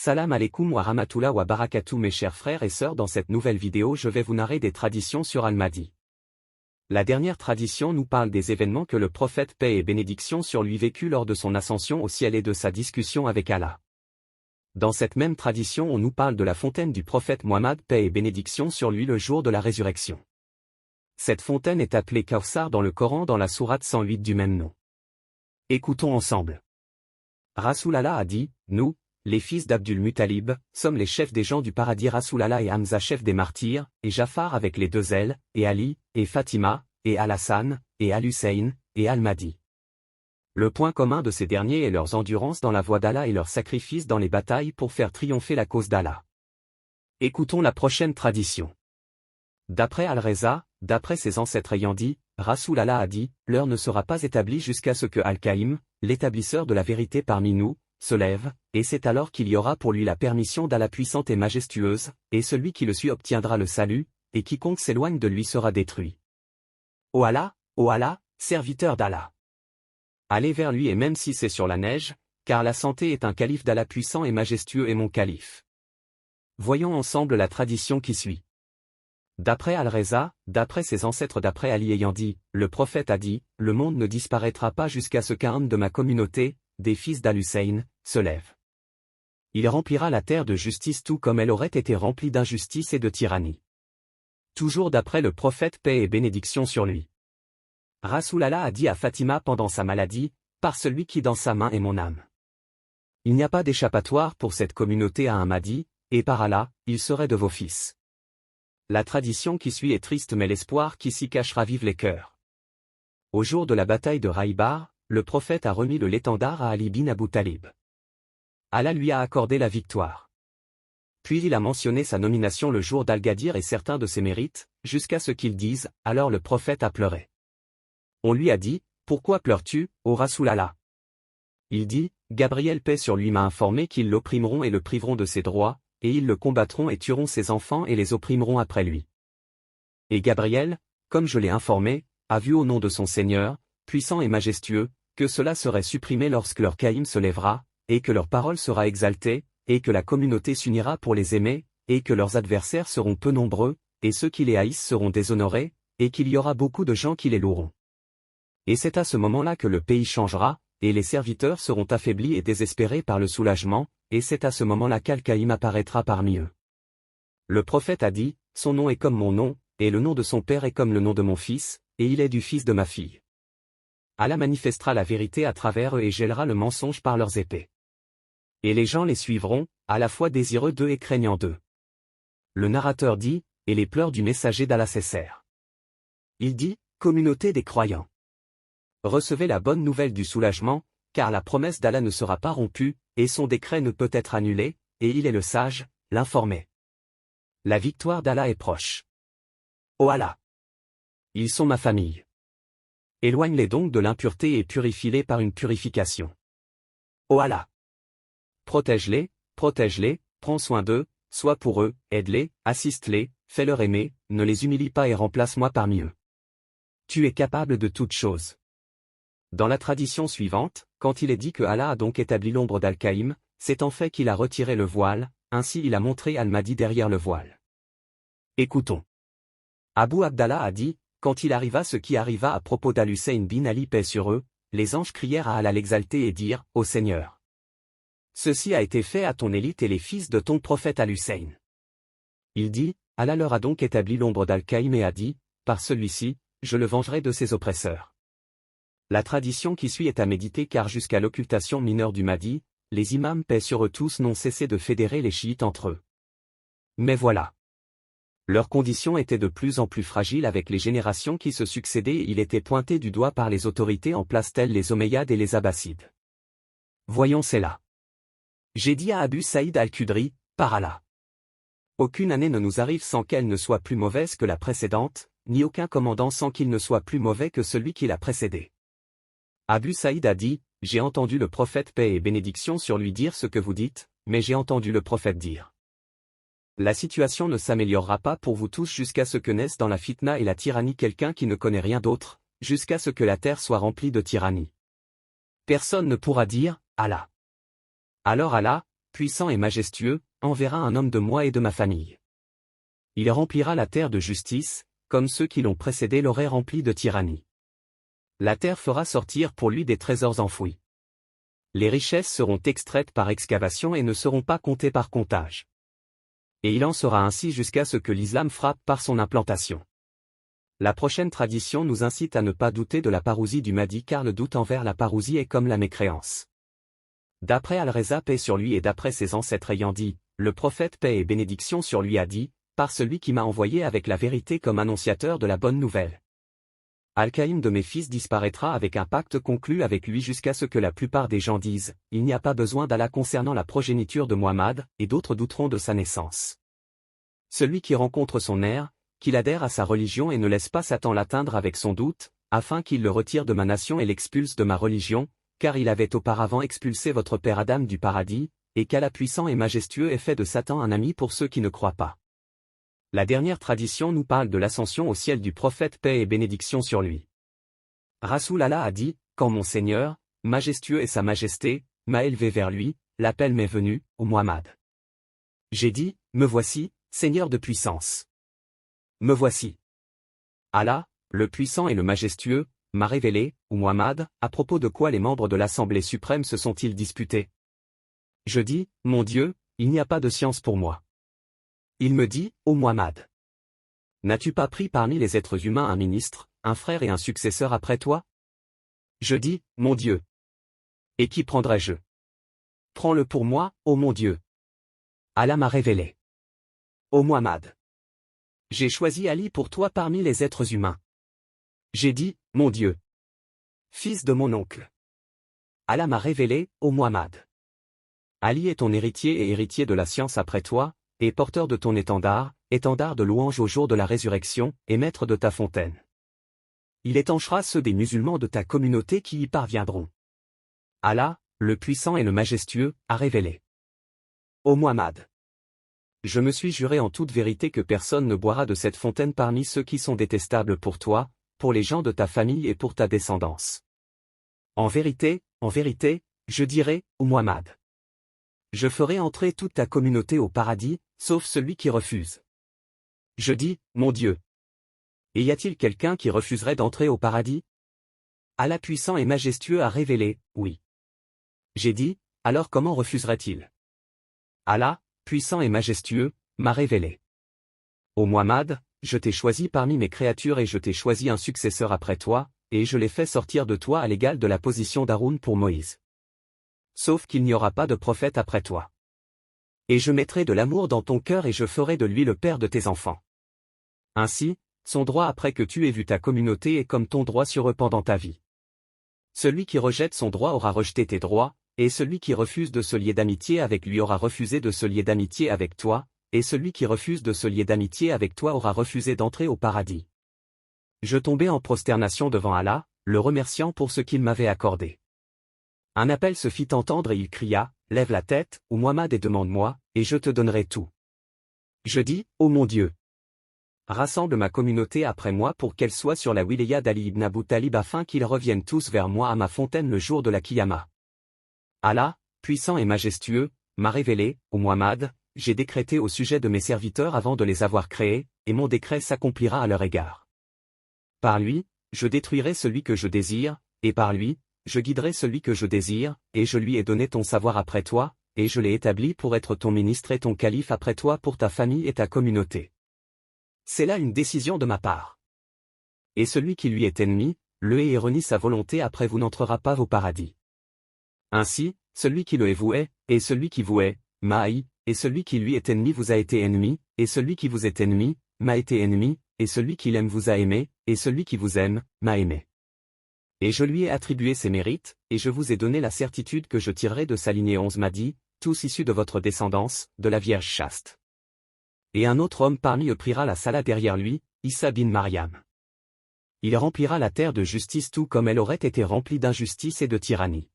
Salam alaikum wa rahmatullah wa barakatuh mes chers frères et sœurs, dans cette nouvelle vidéo je vais vous narrer des traditions sur Al-Mahdi. La dernière tradition nous parle des événements que le prophète paix et bénédiction sur lui vécut lors de son ascension au ciel et de sa discussion avec Allah. Dans cette même tradition on nous parle de la fontaine du prophète Muhammad paix et bénédiction sur lui le jour de la résurrection. Cette fontaine est appelée Kawsar dans le Coran dans la sourate 108 du même nom. Écoutons ensemble. Rasulallah a dit, nous, les fils d'Abdul Muttalib, sommes les chefs des gens du paradis. Rasulallah et Hamza chef des martyrs, et Jafar avec les deux ailes, et Ali, et Fatima, et Al-Hassan, et Al-Hussein, et Al-Mahdi. Le point commun de ces derniers est leurs endurances dans la voie d'Allah et leur sacrifice dans les batailles pour faire triompher la cause d'Allah. Écoutons la prochaine tradition. D'après Al-Reza, d'après ses ancêtres ayant dit, Rasulallah a dit, l'heure ne sera pas établie jusqu'à ce que Al-Qaïm, l'établisseur de la vérité parmi nous, se lève, et c'est alors qu'il y aura pour lui la permission d'Allah puissante et majestueuse, et celui qui le suit obtiendra le salut, et quiconque s'éloigne de lui sera détruit. Ô Allah, serviteur d'Allah. Allez vers lui et même si c'est sur la neige, car la santé est un calife d'Allah puissant et majestueux et mon calife. Voyons ensemble la tradition qui suit. D'après Al-Reza, d'après ses ancêtres d'après Ali ayant dit, le prophète a dit, le monde ne disparaîtra pas jusqu'à ce qu'un homme de ma communauté, des fils d'Al-Hussein, se lève. Il remplira la terre de justice tout comme elle aurait été remplie d'injustice et de tyrannie. Toujours d'après le prophète paix et bénédiction sur lui. Rasulallah a dit à Fatima pendant sa maladie, par celui qui dans sa main est mon âme. Il n'y a pas d'échappatoire pour cette communauté à un Mahdi, et par Allah, il serait de vos fils. La tradition qui suit est triste mais l'espoir qui s'y cache ravive les cœurs. Au jour de la bataille de Raïbar, le prophète a remis l'étendard à Ali bin Abu Talib. Allah lui a accordé la victoire. Puis il a mentionné sa nomination le jour d'Al-Ghadir et certains de ses mérites, jusqu'à ce qu'il dise, alors le prophète a pleuré. On lui a dit, pourquoi pleures-tu, ô Rasulallah? Il dit, Gabriel paix sur lui m'a informé qu'ils l'opprimeront et le priveront de ses droits, et ils le combattront et tueront ses enfants et les opprimeront après lui. Et Gabriel, comme je l'ai informé, a vu au nom de son Seigneur, puissant et majestueux, que cela serait supprimé lorsque leur Caïm se lèvera, et que leur parole sera exaltée, et que la communauté s'unira pour les aimer, et que leurs adversaires seront peu nombreux, et ceux qui les haïssent seront déshonorés, et qu'il y aura beaucoup de gens qui les loueront. Et c'est à ce moment-là que le pays changera, et les serviteurs seront affaiblis et désespérés par le soulagement, et c'est à ce moment-là qu'Al-Qaïm apparaîtra parmi eux. Le prophète a dit, son nom est comme mon nom, et le nom de son père est comme le nom de mon fils, et il est du fils de ma fille. Allah manifestera la vérité à travers eux et gèlera le mensonge par leurs épées. Et les gens les suivront, à la fois désireux d'eux et craignant d'eux. Le narrateur dit, et les pleurs du messager d'Allah cessèrent. Il dit, communauté des croyants. Recevez la bonne nouvelle du soulagement, car la promesse d'Allah ne sera pas rompue, et son décret ne peut être annulé, et il est le sage, l'informé. La victoire d'Allah est proche. Ô Allah! Ils sont ma famille. Éloigne-les donc de l'impureté et purifie-les par une purification. Ô Allah! Protège-les, prends soin d'eux, sois pour eux, aide-les, assiste-les, fais-leur aimer, ne les humilie pas et remplace-moi parmi eux. Tu es capable de toutes choses. Dans la tradition suivante, quand il est dit que Allah a donc établi l'ombre d'Al-Qaïm, c'est en fait qu'il a retiré le voile, ainsi il a montré Al-Mahdi derrière le voile. Écoutons. Abu Abdallah a dit, quand il arriva ce qui arriva à propos d'Al-Hussein bin Ali paix sur eux, les anges crièrent à Allah l'exalter et dirent, ô Seigneur. Ceci a été fait à ton élite et les fils de ton prophète Al-Hussein. Il dit, Allah leur a donc établi l'ombre d'Al-Qaïm et a dit, par celui-ci, je le vengerai de ses oppresseurs. La tradition qui suit est à méditer car jusqu'à l'occultation mineure du Mahdi, les imams paix sur eux tous n'ont cessé de fédérer les chiites entre eux. Mais voilà. Leur condition était de plus en plus fragile avec les générations qui se succédaient et il était pointé du doigt par les autorités en place telles les Omeyyades et les Abbassides. Voyons cela. J'ai dit à Abu Saïd al-Khudri, par Allah. Aucune année ne nous arrive sans qu'elle ne soit plus mauvaise que la précédente, ni aucun commandant sans qu'il ne soit plus mauvais que celui qui l'a précédé. Abu Saïd a dit, j'ai entendu le prophète paix et bénédiction sur lui dire ce que vous dites, mais j'ai entendu le prophète dire. La situation ne s'améliorera pas pour vous tous jusqu'à ce que naisse dans la fitna et la tyrannie quelqu'un qui ne connaît rien d'autre, jusqu'à ce que la terre soit remplie de tyrannie. Personne ne pourra dire, Allah. Alors Allah, puissant et majestueux, enverra un homme de moi et de ma famille. Il remplira la terre de justice, comme ceux qui l'ont précédé l'auraient remplie de tyrannie. La terre fera sortir pour lui des trésors enfouis. Les richesses seront extraites par excavation et ne seront pas comptées par comptage. Et il en sera ainsi jusqu'à ce que l'islam frappe par son implantation. La prochaine tradition nous incite à ne pas douter de la parousie du Mahdi car le doute envers la parousie est comme la mécréance. D'après Al-Reza paix sur lui et d'après ses ancêtres ayant dit, le prophète paix et bénédiction sur lui a dit, par celui qui m'a envoyé avec la vérité comme annonciateur de la bonne nouvelle. Al-Qaïm de mes fils disparaîtra avec un pacte conclu avec lui jusqu'à ce que la plupart des gens disent, il n'y a pas besoin d'Allah concernant la progéniture de Muhammad, et d'autres douteront de sa naissance. Celui qui rencontre son air, qu'il adhère à sa religion et ne laisse pas Satan l'atteindre avec son doute, afin qu'il le retire de ma nation et l'expulse de ma religion, car il avait auparavant expulsé votre père Adam du paradis, et qu'Allah puissant et majestueux ait fait de Satan un ami pour ceux qui ne croient pas. La dernière tradition nous parle de l'ascension au ciel du prophète paix et bénédiction sur lui. Rasoul Allah a dit, quand mon Seigneur, majestueux et sa majesté, m'a élevé vers lui, l'appel m'est venu, ô Muhammad. J'ai dit, me voici, Seigneur de puissance. Me voici. Allah, le puissant et le majestueux, m'a révélé, ou Muhammad, à propos de quoi les membres de l'Assemblée suprême se sont-ils disputés. Je dis, mon Dieu, il n'y a pas de science pour moi. Il me dit, ô Muhammad. N'as-tu pas pris parmi les êtres humains un ministre, un frère et un successeur après toi? Je dis, mon Dieu. Et qui prendrai-je? Prends-le pour moi, ô mon Dieu. Allah m'a révélé. Ô Muhammad. J'ai choisi Ali pour toi parmi les êtres humains. J'ai dit, mon Dieu. Fils de mon oncle. Allah m'a révélé, ô Muhammad. Ali est ton héritier et héritier de la science après toi, et porteur de ton étendard, étendard de louange au jour de la résurrection, et maître de ta fontaine. Il étanchera ceux des musulmans de ta communauté qui y parviendront. Allah, le puissant et le majestueux, a révélé. Ô Muhammad. Je me suis juré en toute vérité que personne ne boira de cette fontaine parmi ceux qui sont détestables pour toi, pour les gens de ta famille et pour ta descendance. En vérité, je dirai, ô Muhammad. Je ferai entrer toute ta communauté au paradis, sauf celui qui refuse. Je dis, mon Dieu. Et y a-t-il quelqu'un qui refuserait d'entrer au paradis? Allah puissant et majestueux a révélé, oui. J'ai dit, alors comment refuserait-il? Allah, puissant et majestueux, m'a révélé. Ô Muhammad, je t'ai choisi parmi mes créatures et je t'ai choisi un successeur après toi, et je l'ai fait sortir de toi à l'égal de la position d'Haroun pour Moïse. Sauf qu'il n'y aura pas de prophète après toi. Et je mettrai de l'amour dans ton cœur et je ferai de lui le père de tes enfants. Ainsi, son droit après que tu aies vu ta communauté est comme ton droit sur eux pendant ta vie. Celui qui rejette son droit aura rejeté tes droits, et celui qui refuse de se lier d'amitié avec lui aura refusé de se lier d'amitié avec toi, et celui qui refuse de se lier d'amitié avec toi aura refusé d'entrer au paradis. Je tombai en prosternation devant Allah, le remerciant pour ce qu'il m'avait accordé. Un appel se fit entendre et il cria, lève la tête, ô Muhammad et demande-moi, et je te donnerai tout. Je dis, ô mon Dieu. Rassemble ma communauté après moi pour qu'elle soit sur la wilaya d'Ali ibn Abu Talib afin qu'ils reviennent tous vers moi à ma fontaine le jour de la Qiyamah. Allah, puissant et majestueux, m'a révélé, ô Muhammad, j'ai décrété au sujet de mes serviteurs avant de les avoir créés, et mon décret s'accomplira à leur égard. Par lui, je détruirai celui que je désire, et par lui, je guiderai celui que je désire, et je lui ai donné ton savoir après toi, et je l'ai établi pour être ton ministre et ton calife après toi pour ta famille et ta communauté. C'est là une décision de ma part. Et celui qui lui est ennemi, le hait et renie sa volonté après vous n'entrera pas au paradis. Ainsi, celui qui le hait vous hait, et celui qui vous hait, m'a haï, et celui qui lui est ennemi vous a été ennemi, et celui qui vous est ennemi, m'a été ennemi, et celui qui l'aime vous a aimé, et celui qui vous aime, m'a aimé. Et je lui ai attribué ses mérites, et je vous ai donné la certitude que je tirerai de sa lignée 11 m'a dit, tous issus de votre descendance, de la Vierge chaste. Et un autre homme parmi eux priera la salat derrière lui, Issa bin Mariam. Il remplira la terre de justice tout comme elle aurait été remplie d'injustice et de tyrannie.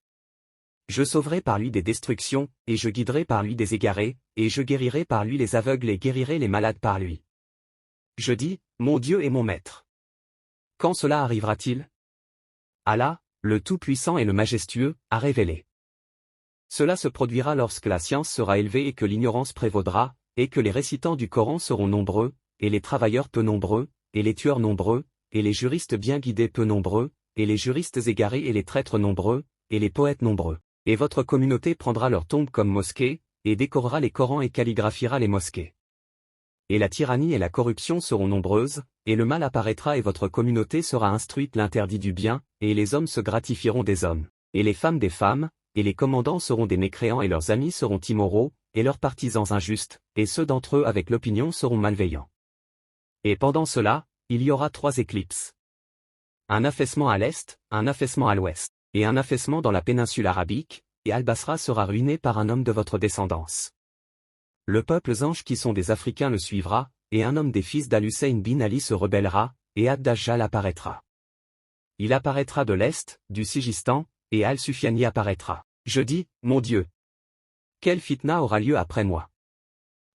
Je sauverai par lui des destructions, et je guiderai par lui des égarés, et je guérirai par lui les aveugles et guérirai les malades par lui. Je dis, mon Dieu et mon Maître. Quand cela arrivera-t-il? Allah, le Tout-Puissant et le Majestueux, a révélé. Cela se produira lorsque la science sera élevée et que l'ignorance prévaudra, et que les récitants du Coran seront nombreux, et les travailleurs peu nombreux, et les tueurs nombreux, et les juristes bien guidés peu nombreux, et les juristes égarés et les traîtres nombreux, et les poètes nombreux. Et votre communauté prendra leur tombe comme mosquée, et décorera les Corans et calligraphiera les mosquées. Et la tyrannie et la corruption seront nombreuses, et le mal apparaîtra et votre communauté sera instruite l'interdit du bien, et les hommes se gratifieront des hommes, et les femmes des femmes, et les commandants seront des mécréants et leurs amis seront immoraux, et leurs partisans injustes, et ceux d'entre eux avec l'opinion seront malveillants. Et pendant cela, il y aura 3 éclipses. Un affaissement à l'est, un affaissement à l'ouest, et un affaissement dans la péninsule arabique, et Al-Basra sera ruiné par un homme de votre descendance. Le peuple ange qui sont des Africains le suivra, et un homme des fils d'Al-Hussein bin Ali se rebellera, et Ad-Dajjal apparaîtra. Il apparaîtra de l'est, du Sigistan, et Al-Sufyani apparaîtra. Je dis, mon Dieu! Quelle fitna aura lieu après moi?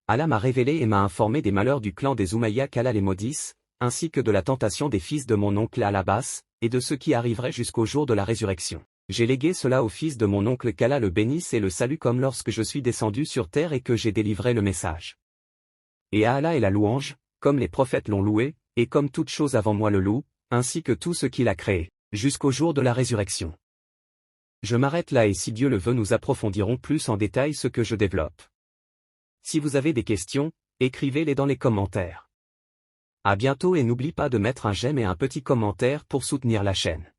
Allah m'a révélé et m'a informé des malheurs du clan des Oumayya qu'Allah les maudisse, ainsi que de la tentation des fils de mon oncle Al-Abbas, et de ce qui arriverait jusqu'au jour de la résurrection. J'ai légué cela au fils de mon oncle qu'Allah le bénisse et le salue comme lorsque je suis descendu sur terre et que j'ai délivré le message. Et à Allah est la louange, comme les prophètes l'ont loué, et comme toute chose avant moi le loue, ainsi que tout ce qu'il a créé, jusqu'au jour de la résurrection. Je m'arrête là et si Dieu le veut nous approfondirons plus en détail ce que je développe. Si vous avez des questions, écrivez-les dans les commentaires. À bientôt et n'oublie pas de mettre un j'aime et un petit commentaire pour soutenir la chaîne.